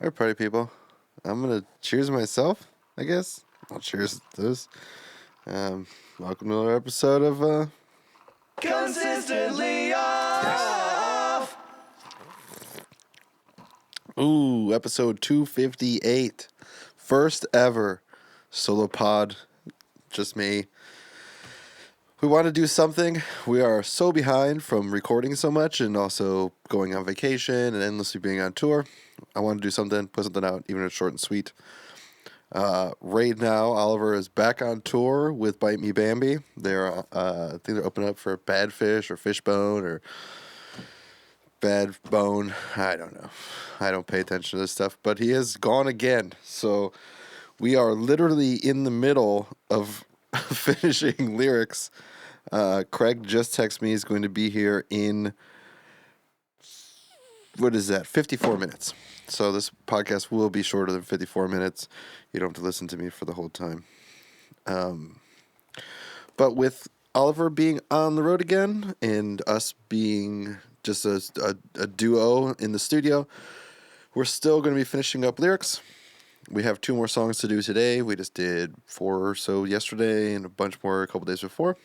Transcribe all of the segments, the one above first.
All right, party people. I'm going to cheers myself, I guess. I'll cheers to this. Welcome to another episode of Consistently off. Ooh, episode 258. First ever solo pod. Just me. We want to do something. We are so behind from recording so much and also going on vacation and endlessly being on tour. I want to do something, put something out, even if it's short and sweet. Right now, Oliver is back on tour with Bite Me Bambi. They're, I think they're opening up for Bad Fish or Fishbone or Bad Bone. I don't know. I don't pay attention to this stuff, but he is gone again. So we are literally in the middle of finishing lyrics. Craig just texted me he's going to be here in, 54 minutes. So this podcast will be shorter than 54 minutes. You don't have to listen to me for the whole time. But with Oliver being on the road again and us being just a duo in the studio, we're still going to be finishing up lyrics. We have 2 more songs to do today. We just did 4 or so yesterday and a bunch more a couple days before.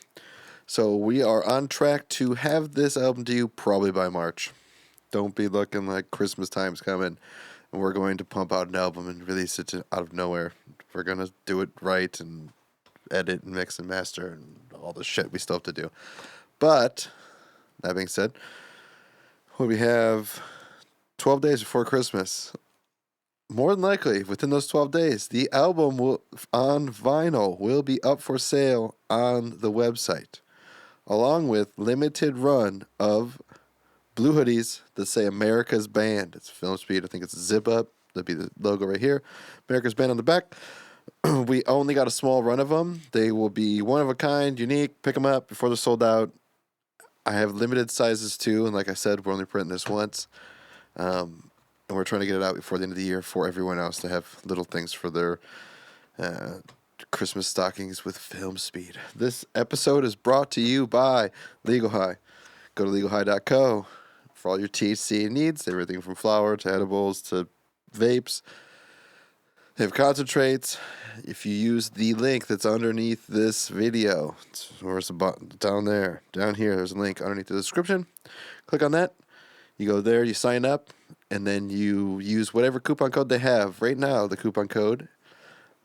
So we are on track to have this album to you probably by March. Don't be looking like Christmas time's coming and we're going to pump out an album and release it out of nowhere. We're going to do it right and edit and mix and master and all the shit we still have to do. But, that being said, when we have 12 days before Christmas, more than likely, within those 12 days, the album on vinyl will be up for sale on the website, along with limited run of blue hoodies that say America's Band. It's Film Speed. I think it's Zip Up. That'd be the logo right here. America's Band on the back. We only got a small run of them. They will be one of a kind, unique. Pick them up before they're sold out. I have limited sizes too, and like I said, we're only printing this once. And we're trying to get it out before the end of the year for everyone else to have little things for their Christmas stockings with Film Speed. This episode is brought to you by Legal High. Go to legalhigh.co for all your THC needs, everything from flower to edibles to vapes. They have concentrates. If you use the link that's underneath this video, where's the button? Down there. Down here, there's a link underneath the description. Click on that. You go there, you sign up, and then you use whatever coupon code they have. Right now, the coupon code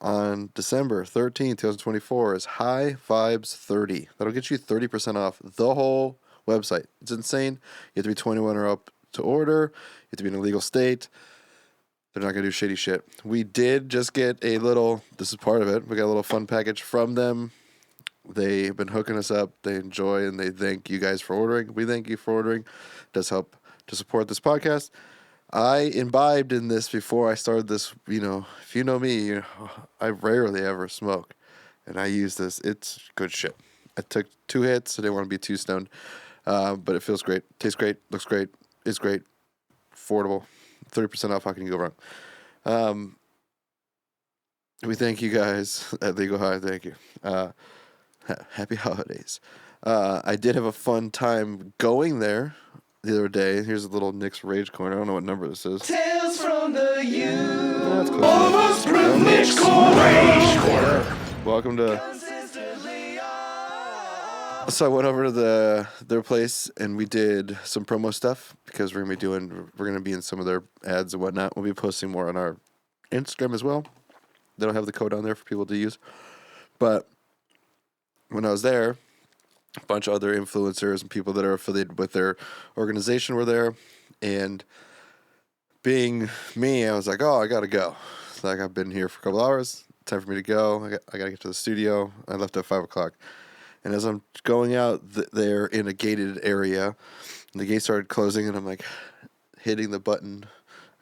on December 13th, 2024 is High Vibes 30. That'll get you 30% off the whole website. It's insane. You have to be 21 or up to order. You have to be in a legal state. They're not going to do shady shit. We did just get a little, this is part of it, we got a little fun package from them. They've been hooking us up. They enjoy and they thank you guys for ordering. We thank you for ordering. It does help to support this podcast. I imbibed in this before I started this. You know, if you know me, I rarely ever smoke. And I use this. It's good shit. I took 2 hits. I didn't want to be too stoned. But it feels great. Tastes great. Looks great. Is great. Affordable. 30% off. How can you go wrong? We thank you guys at Legal High. Thank you. Happy holidays. I did have a fun time going there the other day. Here's a little Nick's Rage Corner. I don't know what number this is. Tales from the U. That's close Almost enough. Nick's Rage Corner. Welcome to... Consistently off. So I went over to their place and we did some promo stuff because we're gonna be in some of their ads and whatnot. We'll be posting more on our Instagram as well. They don't have the code on there for people to use. But when I was there, a bunch of other influencers and people that are affiliated with their organization were there. And being me, I was like, oh, I gotta go. Like, I've been here for a couple hours. Time for me to go. I gotta get to the studio. I left at 5 o'clock. And as I'm going out there in a gated area, the gate started closing, and I'm like hitting the button.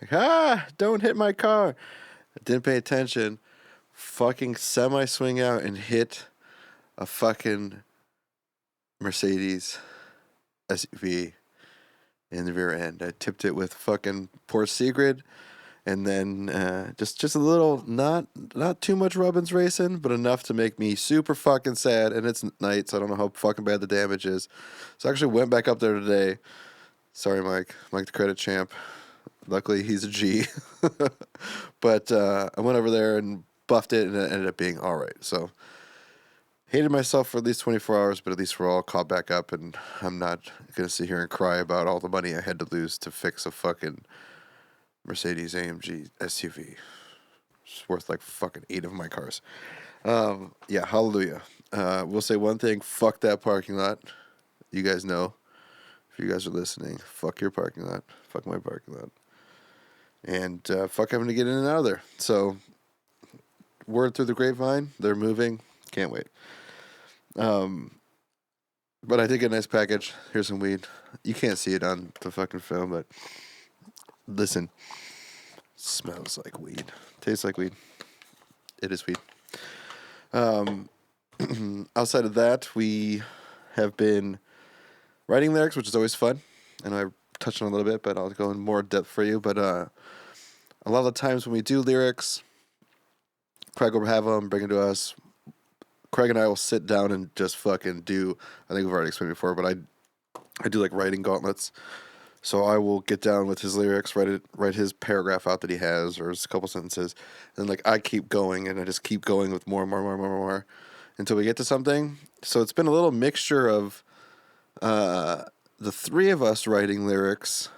Like, don't hit my car. I didn't pay attention. Fucking semi-swing out and hit a fucking Mercedes SUV in the rear end. I tipped it with fucking Port Sigrid. And then just a little, not too much Robbins racing, but enough to make me super fucking sad. And it's night, so I don't know how fucking bad the damage is. So I actually went back up there today. Sorry, Mike the credit champ. Luckily, he's a G. But I went over there and buffed it, and it ended up being all right. So hated myself for at least 24 hours, but at least we're all caught back up, and I'm not going to sit here and cry about all the money I had to lose to fix a fucking Mercedes AMG SUV. It's worth like fucking 8 of my cars. Yeah, hallelujah. We'll say one thing, fuck that parking lot. You guys know. If you guys are listening, fuck your parking lot. Fuck my parking lot. And fuck having to get in and out of there. So, word through the grapevine, they're moving. Can't wait. But I did get a nice package. Here's some weed. You can't see it on the fucking film, but listen. Smells like weed. Tastes like weed. It is weed. Outside of that, we have been writing lyrics, which is always fun. And I touched on it a little bit, but I'll go in more depth for you. But a lot of the times when we do lyrics, Craig will have them, bring them to us. Craig and I will sit down and just fucking do, I think we've already explained before, but I do like writing gauntlets. So I will get down with his lyrics, write his paragraph out that he has, or just a couple sentences, and like I keep going, and I just keep going with more until we get to something. So it's been a little mixture of the three of us writing lyrics,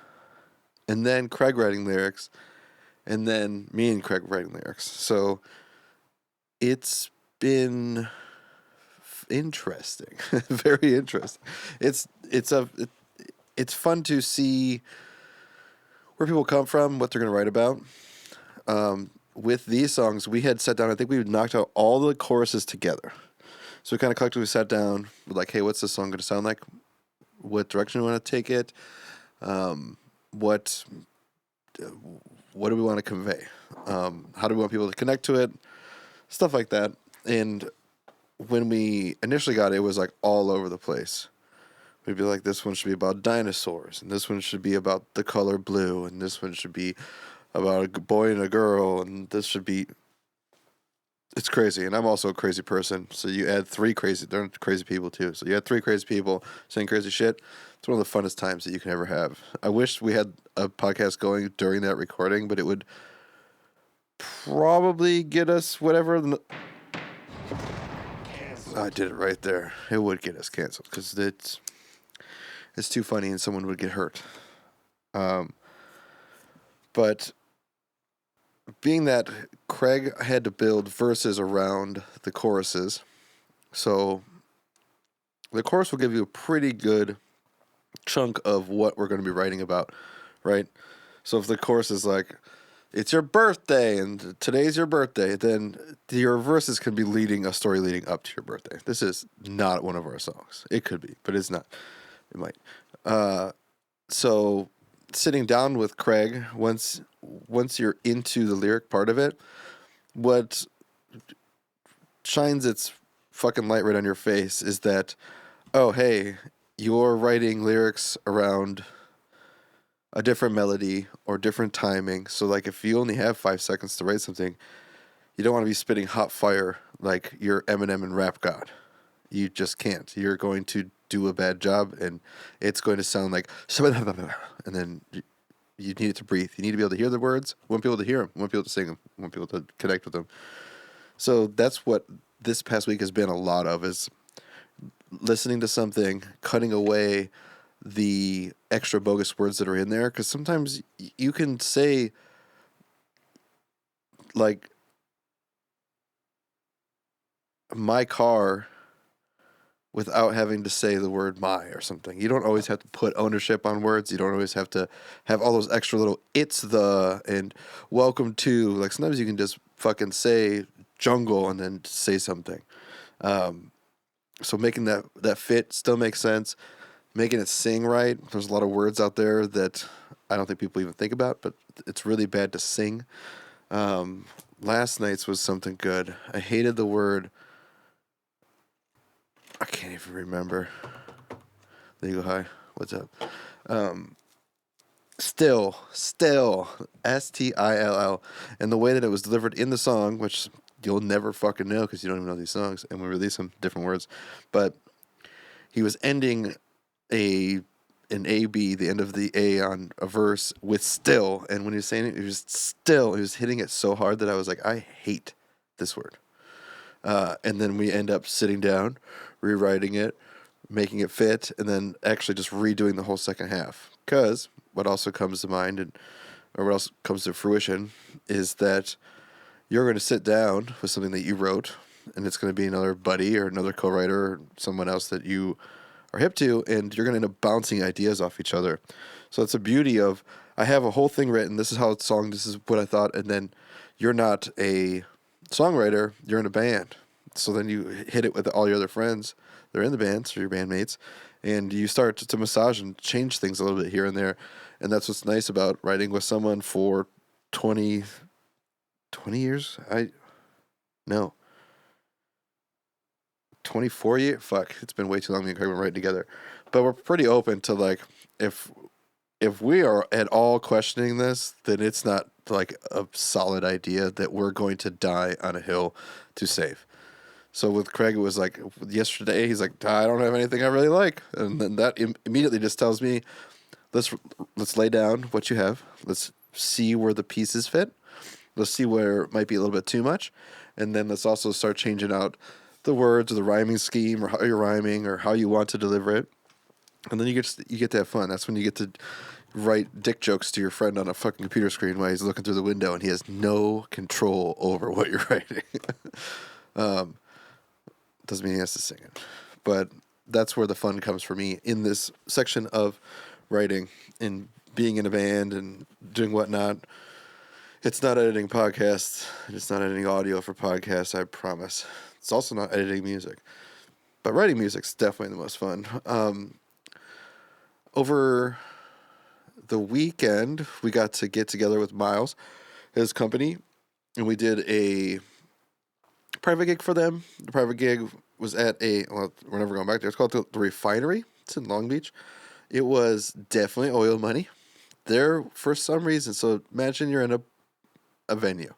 and then Craig writing lyrics, and then me and Craig writing lyrics. So it's been interesting, very interesting. It's fun to see where people come from, what they're going to write about. With these songs, we had sat down. I think we knocked out all the choruses together. So we kind of collectively sat down, like, hey, what's this song going to sound like? What direction do we want to take it? What do we want to convey? How do we want people to connect to it? Stuff like that. And when we initially got it, it was like all over the place. We'd be like, this one should be about dinosaurs, and this one should be about the color blue, and this one should be about a boy and a girl, and this should be... It's crazy, and I'm also a crazy person, so you add they're crazy people too, so you add 3 crazy people saying crazy shit. It's one of the funnest times that you can ever have. I wish we had a podcast going during that recording, but it would probably get us whatever... I did it right there. It would get us canceled, because it's too funny and someone would get hurt. But being that Craig had to build verses around the choruses, so the chorus will give you a pretty good chunk of what we're going to be writing about, right? So if the chorus is like, it's your birthday and today's your birthday, then your verses can be a story leading up to your birthday. This is not one of our songs. It could be, but it's not. It might. So sitting down with Craig, once you're into the lyric part of it, what shines its fucking light right on your face is that, oh, hey, you're writing lyrics around a different melody or different timing. So like if you only have 5 seconds to write something, you don't want to be spitting hot fire like you're Eminem and Rap God. You just can't. You're going to do a bad job, and it's going to sound like, and then you need it to breathe. You need to be able to hear the words. You want people to hear them. You want people to sing them. You want people to connect with them. So that's what this past week has been a lot of, is listening to something, cutting away the extra bogus words that are in there, because sometimes you can say like my car without having to say the word my or something. You don't always have to put ownership on words. You don't always have to have all those extra little it's the and welcome to. Like sometimes you can just fucking say jungle and then say something. So making that fit still makes sense. Making it sing right. There's a lot of words out there that I don't think people even think about, but it's really bad to sing. Last night's was something good. I hated the word. I can't even remember. Legal High. What's up? Still, Still, and the way that it was delivered in the song, which you'll never fucking know because you don't even know these songs, and we release them different words, but he was ending a an A-B, the end of the A on a verse with still. And when he was saying it, he was hitting it so hard that I was like, I hate this word. And then we end up sitting down, rewriting it, making it fit, and then actually just redoing the whole second half. Because what also comes to mind, or what else comes to fruition, is that you're going to sit down with something that you wrote, and it's going to be another buddy or another co-writer or someone else that you are hip to, and you're going to end up bouncing ideas off each other. So it's the beauty of, I have a whole thing written, this is how it's sung, this is what I thought, and then you're not a songwriter, you're in a band. So then you hit it with all your other friends, they're in the band, so your bandmates, and you start to massage and change things a little bit here and there. And that's what's nice about writing with someone for 20 years? 24 years? Fuck, it's been way too long me and Craig been writing together. But we're pretty open to, like, if we are at all questioning this, then it's not like a solid idea that we're going to die on a hill to save. So with Craig, it was like yesterday, he's like, I don't have anything I really like. And then that immediately just tells me, let's lay down what you have. Let's see where the pieces fit. Let's see where it might be a little bit too much. And then let's also start changing out the words or the rhyming scheme or how you're rhyming or how you want to deliver it. And then you get to have fun. That's when you get to write dick jokes to your friend on a fucking computer screen while he's looking through the window and he has no control over what you're writing. Doesn't mean he has to sing it. But that's where the fun comes for me in this section of writing and being in a band and doing whatnot. It's not editing podcasts. It's not editing audio for podcasts, I promise. It's also not editing music. But writing music's definitely the most fun. Over the weekend, we got to get together with Miles, his company, and we did a private gig for them. The private gig was at we're never going back there. It's called the Refinery. It's in Long Beach. It was definitely oil money there for some reason. So imagine you're in a venue.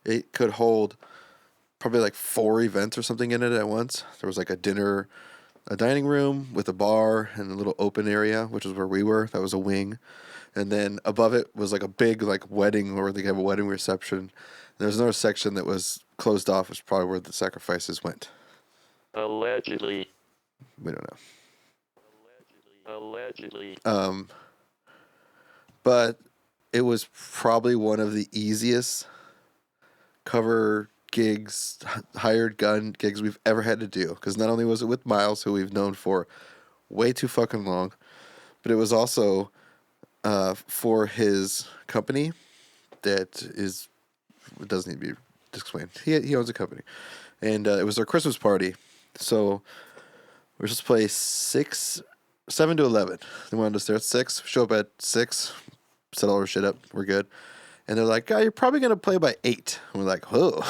It could hold probably like 4 events or something in it at once. There was like a dining room with a bar and a little open area, which is where we were. That was a wing. And then above it was like a big like wedding where they have a wedding reception. And there's another section that was closed off, which is probably where the sacrifices went. Allegedly. We don't know. Allegedly. But it was probably one of the easiest cover gigs, hired gun gigs we've ever had to do. Because not only was it with Miles, who we've known for way too fucking long, but it was also for his company that doesn't need to be explained. He owns a company. And it was their Christmas party. So we're supposed to play 7 to 11. They wanted us there at 6. Show up at 6. Set all our shit up. We're good. And they're like, you're probably going to play by 8. And we're like, whoa.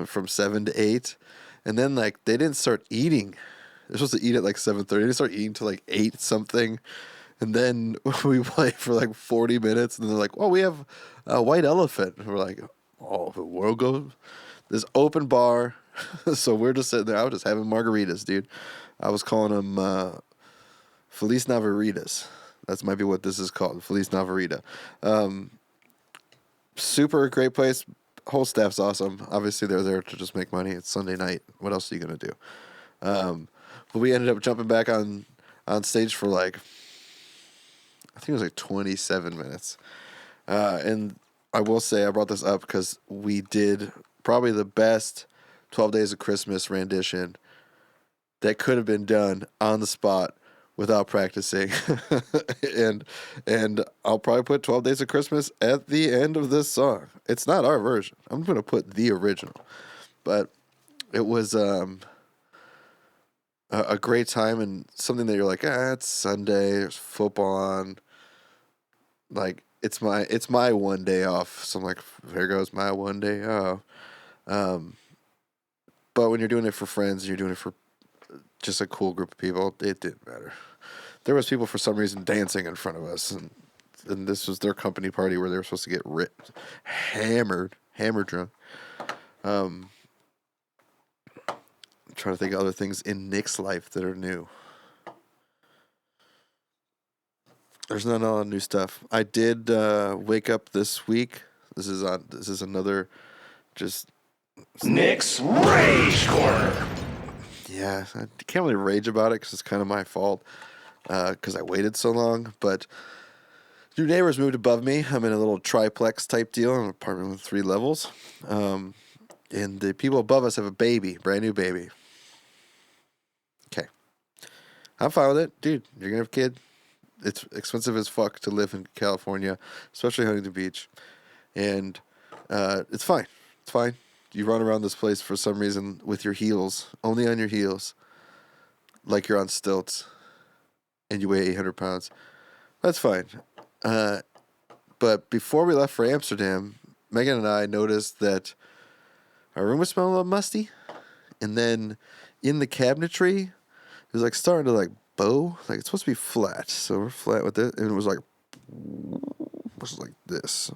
From 7 to 8. And then, like, they didn't start eating. They're supposed to eat at, like, 7:30. They didn't start eating till, like, 8 something. And then we play for, like, 40 minutes. And they're like, we have a white elephant. And we're like, the world goes. This open bar. So we're just sitting there. I was just having margaritas, dude. I was calling them Feliz Navaritas. That might be what this is called, Feliz Navarita. Super great place. Whole staff's awesome. Obviously, they're there to just make money. It's Sunday night. What else are you going to do? But we ended up jumping back on stage for like, I think it was like 27 minutes. And I will say I brought this up because we did probably the best 12 Days of Christmas rendition that could have been done on the spot without practicing. and I'll probably put 12 Days of Christmas at the end of this song. It's not our version. I'm going to put the original. But it was a great time and something that you're like, it's Sunday, there's football on. Like, it's my one day off. So I'm like, there goes my one day off. But when you're doing it for friends, you're doing it for just a cool group of people, it didn't matter. There was people for some reason dancing in front of us, and this was their company party where they were supposed to get hammered drunk. I'm trying to think of other things in Nick's life that are new. There's not a lot of new stuff. I did wake up this week. This is another just Nick's Rage Corner. yeah. I can't really rage about it because it's kind of my fault because I waited so long. But new neighbors moved above me. I'm in a little triplex type deal, an apartment with 3 levels, and the people above us have a baby, brand new baby. Okay, I'm fine with it, dude. You're gonna have a kid. It's expensive as fuck to live in California, especially Huntington Beach, and it's fine. It's fine. You run around this place for some reason with your heels, only on your heels, like you're on stilts, and you weigh 800 pounds. That's fine. But before we left for Amsterdam, Megan and I noticed that our room was smelling a little musty, and then in the cabinetry, it was like starting to like bow, like it's supposed to be flat. So we're flat with it, and it was like this.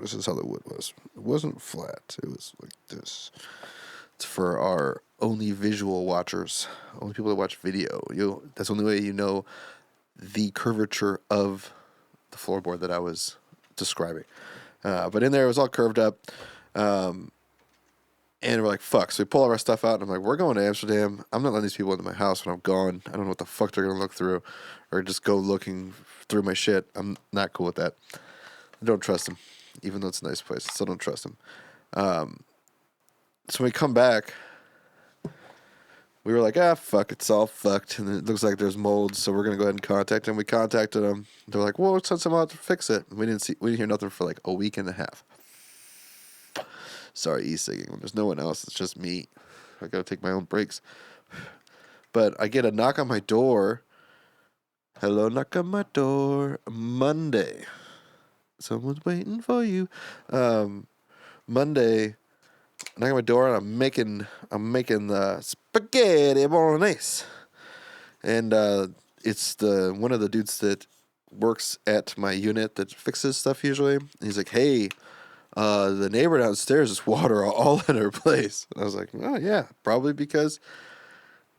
This is how the wood was. It wasn't flat. It was like this. It's for our only visual watchers, only people that watch video. That's the only way you know the curvature of the floorboard that I was describing. But in there, it was all curved up. And we're like, fuck. So we pull all our stuff out, and I'm like, we're going to Amsterdam. I'm not letting these people into my house when I'm gone. I don't know what the fuck they're going to look through or just go looking through my shit. I'm not cool with that. I don't trust them. Even though it's a nice place, I still don't trust them. So when we come back, we were like, fuck, it's all fucked. And it looks like there's mold, so we're going to go ahead and contact them. We contacted them. They're like, well, let's send someone out to fix it. We didn't hear nothing for like a week and a half. Sorry, e-cigging. When there's no one else, it's just me. I got to take my own breaks. But I get a knock on my door. Hello, knock on my door. Monday. Someone's waiting for you. Monday, knock on my door, and I'm making the spaghetti bolognese, and it's one of the dudes that works at my unit that fixes stuff usually. And he's like, hey, the neighbor downstairs is water all in her place. And I was like, oh yeah, probably because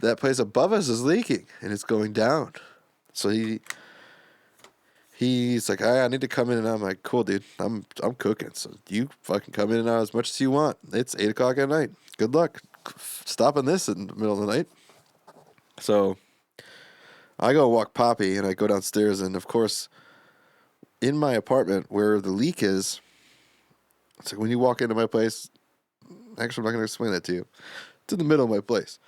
that place above us is leaking and it's going down. So he's like, I need to come in and out. I'm like, cool, dude. I'm cooking. So you fucking come in and out as much as you want. It's 8:00 at night. Good luck stopping this in the middle of the night. So I go walk Poppy and I go downstairs, and of course, in my apartment where the leak is, it's like when you walk into my place, actually, I'm not going to explain that to you. It's in the middle of my place.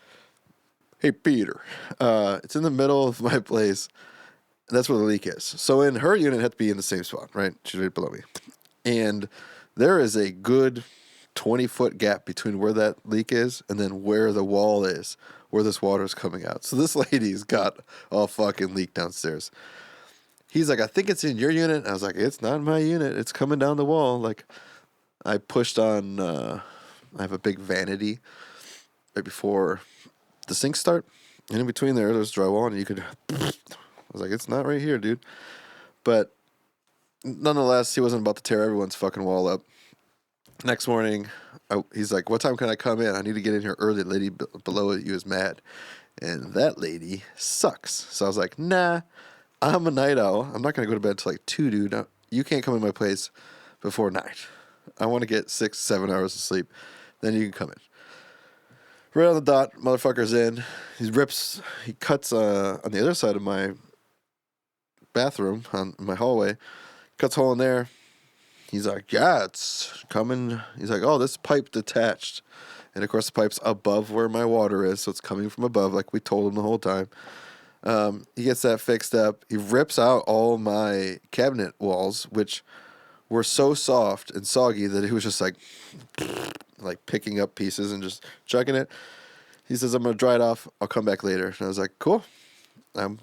Hey, Peter. It's in the middle of my place. That's where the leak is. So in her unit, it had to be in the same spot, right? She's right below me. And there is a good 20-foot gap between where that leak is and then where the wall is, where this water is coming out. So this lady's got a fucking leak downstairs. He's like, I think it's in your unit. I was like, it's not in my unit. It's coming down the wall. Like, I pushed on, I have a big vanity right before the sinks start. And in between there's drywall, and you could, I was like, it's not right here, dude. But nonetheless, he wasn't about to tear everyone's fucking wall up. Next morning, he's like, what time can I come in? I need to get in here early. The lady below you is mad. And that lady sucks. So I was like, nah, I'm a night owl. I'm not going to go to bed until like 2, dude. You can't come in my place before 9. I want to get 6-7 hours of sleep. Then you can come in. Right on the dot, motherfucker's in. He cuts on the other side of my bathroom, on my hallway. Cuts a hole in there. He's like, yeah, it's coming. He's like, oh, this pipe detached. And of course, the pipe's above where my water is, so it's coming from above, like we told him the whole time. He gets that fixed up. He rips out all my cabinet walls, which were so soft and soggy that he was just like picking up pieces and just chucking it. He says, I'm gonna dry it off. I'll come back later. And I was like, cool. I'm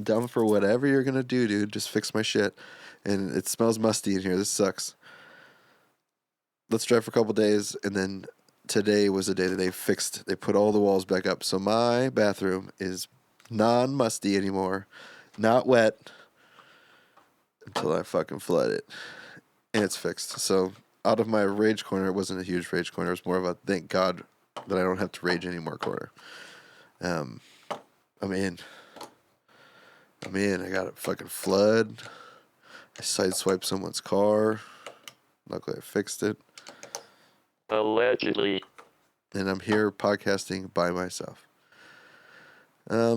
down for whatever you're gonna do, dude. Just fix my shit. And it smells musty in here. This sucks. Let's dry for a couple days, and then today was the day that they put all the walls back up. So my bathroom is non-musty anymore, not wet, until I fucking flood it. And it's fixed. So out of my rage corner, it wasn't a huge rage corner. It was more of a thank God that I don't have to rage anymore corner. I'm in. I'm in. I got a fucking flood. I sideswiped someone's car. Luckily, I fixed it. Allegedly. And I'm here podcasting by myself. I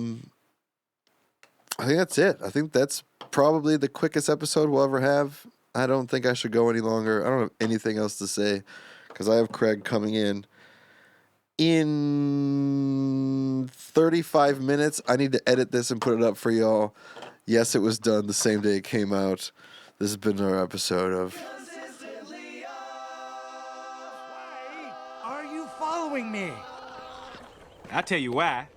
think that's it. I think that's probably the quickest episode we'll ever have. I don't think I should go any longer. I don't have anything else to say because I have Craig coming in 35 minutes. I need to edit this and put it up for y'all. Yes, it was done the same day it came out. This has been our episode of... Why are you following me? I'll tell you why.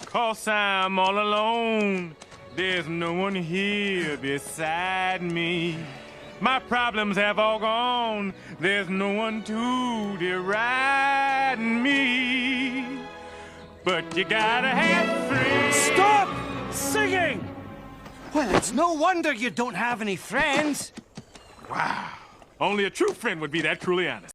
'Cause I'm all alone. There's no one here beside me. My problems have all gone. There's no one to deride me. But you gotta have friends. Stop singing! Well, it's no wonder you don't have any friends. Wow. Only a true friend would be that truly honest.